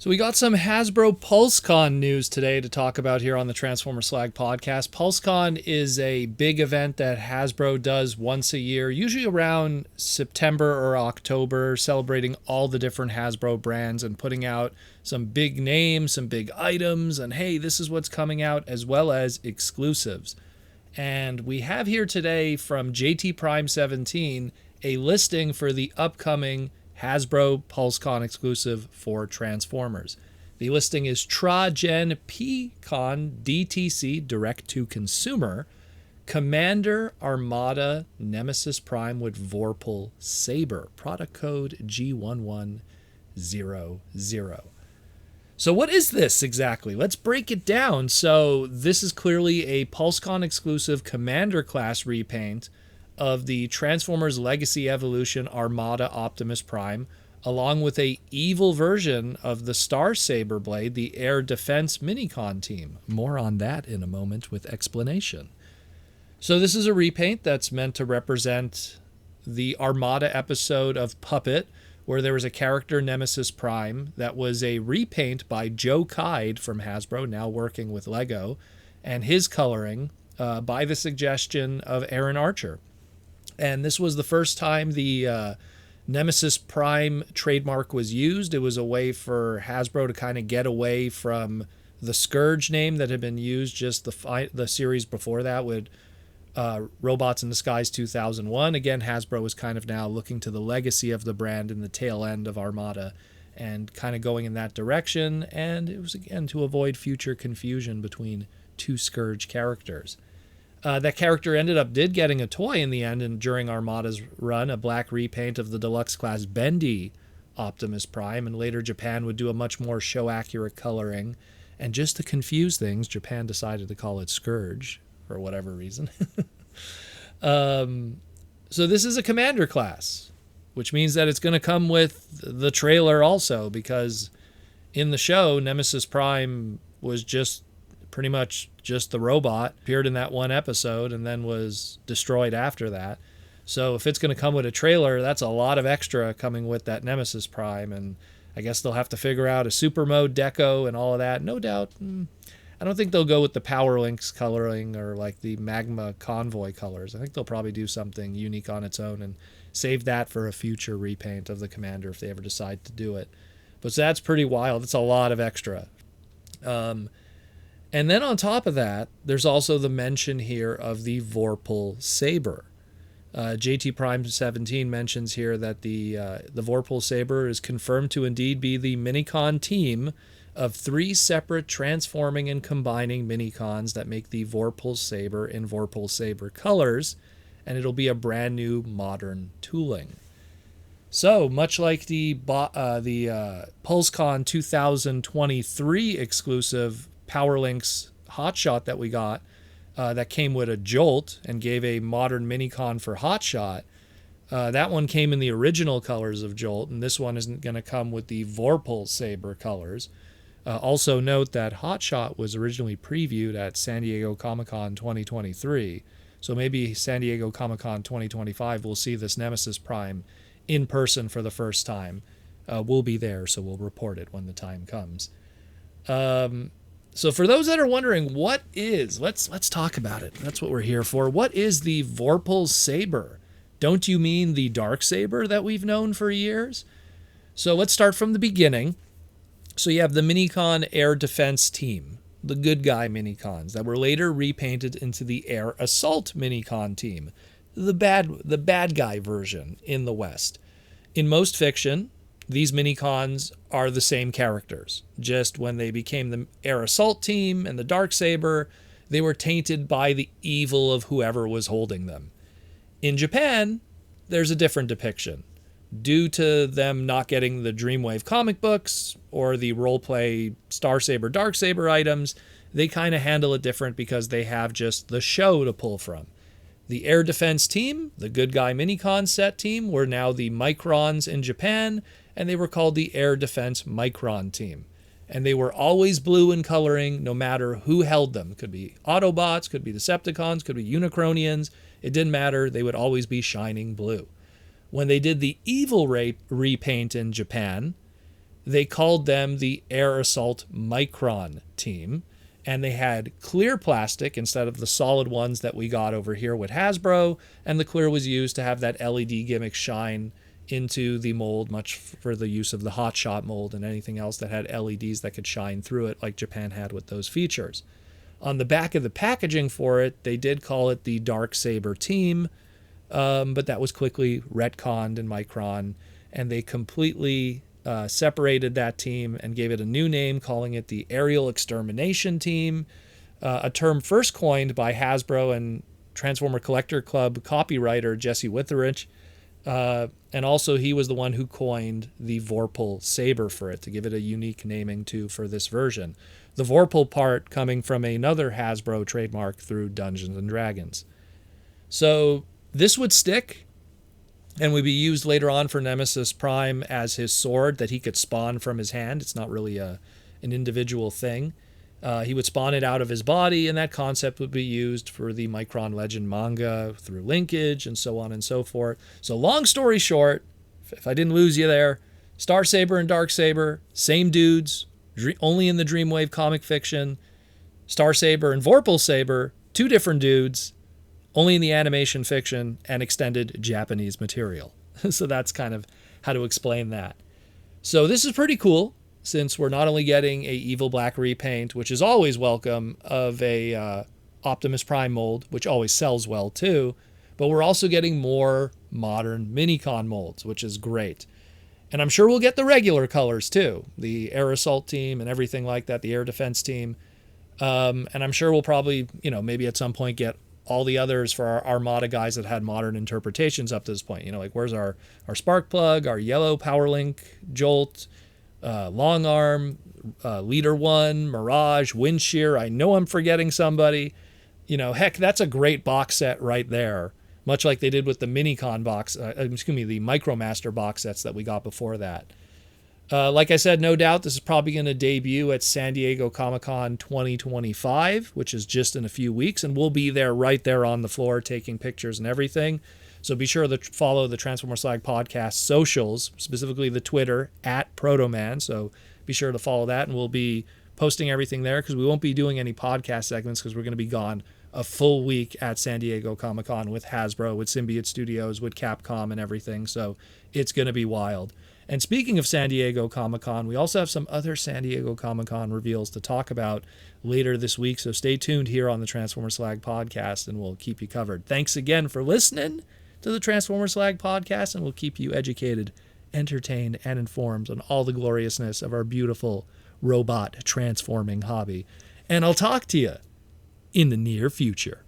So we got some Hasbro PulseCon news today to talk about here on the Transformer Slag podcast. PulseCon is a big event that Hasbro does once a year, usually around September or October, celebrating all the different Hasbro brands and putting out some big names, some big items, and hey, this is what's coming out, as well as exclusives. And we have here today from JT Prime 17 a listing for the upcoming Hasbro PulseCon exclusive for Transformers. The listing is Tra-Gen P-Con DTC Direct to Consumer Commander Armada Nemesis Prime with Vorpal Saber. Product code G1100. So what is this exactly? Let's break it down. So this is clearly a PulseCon exclusive Commander class repaint of the Transformers Legacy Evolution Armada Optimus Prime, along with a evil version of the Star Saber blade, the Air Defense Minicon team. More on that in a moment with explanation. So this is a repaint that's meant to represent the Armada episode of Puppet, where there was a character, Nemesis Prime, that was a repaint by Joe Kide from Hasbro, now working with Lego, and his coloring by the suggestion of Aaron Archer. And this was the first time the Nemesis Prime trademark was used. It was a way for Hasbro to kind of get away from the Scourge name that had been used just the series before that with Robots in Disguise 2001. Again, Hasbro was kind of now looking to the legacy of the brand in the tail end of Armada and kind of going in that direction. And it was, again, to avoid future confusion between two Scourge characters. That character did getting a toy in the end, and during Armada's run, a black repaint of the deluxe class Bendy Optimus Prime, and later Japan would do a much more show-accurate coloring. And just to confuse things, Japan decided to call it Scourge for whatever reason. So this is a Commander class, which means that it's going to come with the trailer also, because in the show, Nemesis Prime was just pretty much just the robot, appeared in that one episode and then was destroyed after that. So if it's going to come with a trailer, that's a lot of extra coming with that Nemesis Prime, and I guess they'll have to figure out a super mode deco and all of that. No doubt, I don't think they'll go with the Power Links coloring or like the Magma Convoy colors. I think they'll probably do something unique on its own and save that for a future repaint of the Commander if they ever decide to do it. But so that's pretty wild. It's a lot of extra. And then on top of that, there's also the mention here of the Vorpal Saber. JT Prime 17 mentions here that the Vorpal Saber is confirmed to indeed be the Minicon team of 3 separate transforming and combining Minicons that make the Vorpal Saber in Vorpal Saber colors, and it'll be a brand new modern tooling. So, much like the PulseCon 2023 exclusive Power Links Hotshot that we got, that came with a Jolt and gave a modern Minicon for Hotshot. That one came in the original colors of Jolt, and this one isn't going to come with the Vorpal Saber colors. Also note that Hotshot was originally previewed at San Diego Comic-Con 2023, so maybe San Diego Comic-Con 2025 we'll see this Nemesis Prime in person for the first time. We'll be there, so we'll report it when the time comes. So for those that are wondering, let's talk about it. That's what we're here for. What is the Vorpal Saber? Don't you mean the Dark Saber that we've known for years? So let's start from the beginning. So you have the Minicon Air Defense team, the good guy Minicons, that were later repainted into the Air Assault Minicon team, the bad guy version in the West. In most fiction, these Minicons are the same characters. Just when they became the Air Assault team and the Dark Saber, they were tainted by the evil of whoever was holding them. In Japan, there's a different depiction. Due to them not getting the Dreamwave comic books or the roleplay Star Saber, Dark Saber items, they kind of handle it different because they have just the show to pull from. The Air Defense team, the good guy Minicon set team, were now the Microns in Japan, and they were called the Air Defense Micron team. And they were always blue in coloring, no matter who held them. Could be Autobots, could be Decepticons, could be Unicronians. It didn't matter. They would always be shining blue. When they did the Evil repaint in Japan, they called them the Air Assault Micron team. And they had clear plastic instead of the solid ones that we got over here with Hasbro. And the clear was used to have that LED gimmick shine into the mold, much for the use of the Hot Shot mold and anything else that had LEDs that could shine through it, like Japan had with those features. On the back of the packaging for it, they did call it the Dark Saber team, but that was quickly retconned in Micron, and they completely separated that team and gave it a new name, calling it the Aerial Extermination Team, a term first coined by Hasbro and Transformer Collector Club copywriter Jesse Witherich. And also he was the one who coined the Vorpal Saber for it, to give it a unique naming too for this version. The Vorpal part coming from another Hasbro trademark through Dungeons and Dragons. So this would stick and would be used later on for Nemesis Prime as his sword that he could spawn from his hand. It's not really an individual thing. He would spawn it out of his body, and that concept would be used for the Micron Legend manga through linkage and so on and so forth. So long story short, if I didn't lose you there, Star Saber and Dark Saber, same dudes, only in the Dreamwave comic fiction. Star Saber and Vorpal Saber, two different dudes, only in the animation fiction and extended Japanese material. So that's kind of how to explain that. So this is pretty cool, since we're not only getting a Evil Black repaint, which is always welcome, of a Optimus Prime mold, which always sells well too, but we're also getting more modern Minicon molds, which is great. And I'm sure we'll get the regular colors too, the Air Assault team and everything like that, the Air Defense team. And I'm sure we'll probably, maybe at some point get all the others for our Armada guys that had modern interpretations up to this point. Like where's our Sparkplug, our yellow Powerlink, Jolt, Long Arm, Leader 1, Mirage, Windshear. I know I'm forgetting somebody. Heck, that's a great box set right there. Much like they did with the Minicon box, the Micromaster box sets that we got before that. Like I said, no doubt this is probably going to debut at San Diego Comic-Con 2025, which is just in a few weeks, and we'll be there right there on the floor taking pictures and everything. So be sure to follow the Transformer Slag podcast socials, specifically the Twitter @Protoman. So be sure to follow that, and we'll be posting everything there, because we won't be doing any podcast segments because we're going to be gone a full week at San Diego Comic-Con with Hasbro, with Symbiote Studios, with Capcom and everything. So it's going to be wild. And speaking of San Diego Comic-Con, we also have some other San Diego Comic-Con reveals to talk about later this week. So stay tuned here on the Transformer Slag podcast, and we'll keep you covered. Thanks again for listening to the Transformer Slag podcast, and we'll keep you educated, entertained, and informed on all the gloriousness of our beautiful robot transforming hobby. And I'll talk to you in the near future.